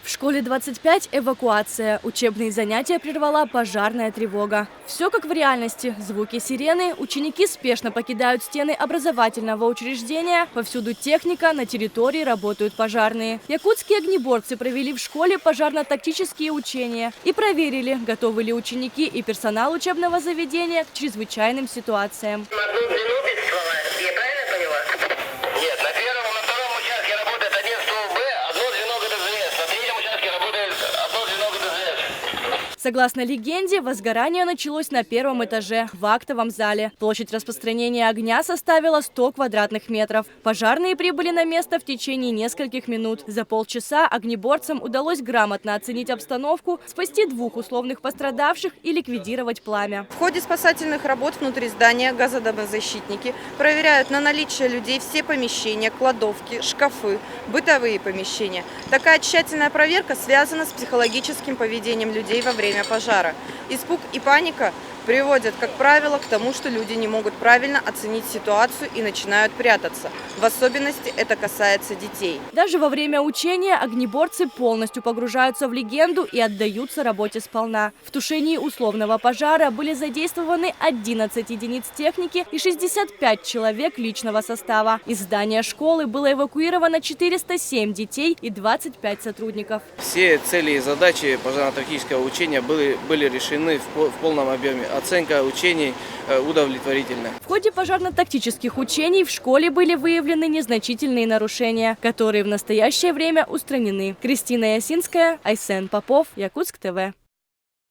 В школе 25 эвакуация. Учебные занятия прервала пожарная тревога. Все как в реальности. Звуки сирены, ученики спешно покидают стены образовательного учреждения. Повсюду техника, на территории работают пожарные. Якутские огнеборцы провели в школе пожарно-тактические учения и проверили, готовы ли ученики и персонал учебного заведения к чрезвычайным ситуацициям. Одну длину без ствола, я правильно поняла? Нет, на первом и на втором участке работает один ствол Б, одно звено ГДЗС, на третьем участке работает одно звено ГДЗС. Согласно легенде, возгорание началось на первом этаже, в актовом зале. Площадь распространения огня составила 100 квадратных метров. Пожарные прибыли на место в течение нескольких минут. За полчаса огнеборцам удалось грамотно оценить обстановку, спасти 2 условных пострадавших и ликвидировать пламя. В ходе спасательных работ внутри здания газодомозащитники проверяют на наличие людей все помещения, кладовки, шкафы, бытовые помещения. Такая тщательная проверка связана с психологическим поведением людей во время пожара. Испуг и паника приводят, как правило, к тому, что люди не могут правильно оценить ситуацию и начинают прятаться. В особенности это касается детей. Даже во время учения огнеборцы полностью погружаются в легенду и отдаются работе сполна. В тушении условного пожара были задействованы 11 единиц техники и 65 человек личного состава. Из здания школы было эвакуировано 407 детей и 25 сотрудников. Все цели и задачи пожарно-тактического учения были решены в полном объеме. Оценка учений удовлетворительная. В ходе пожарно-тактических учений в школе были выявлены незначительные нарушения, которые в настоящее время устранены. Кристина Ясинская, Айсен Попов, Якутск ТВ.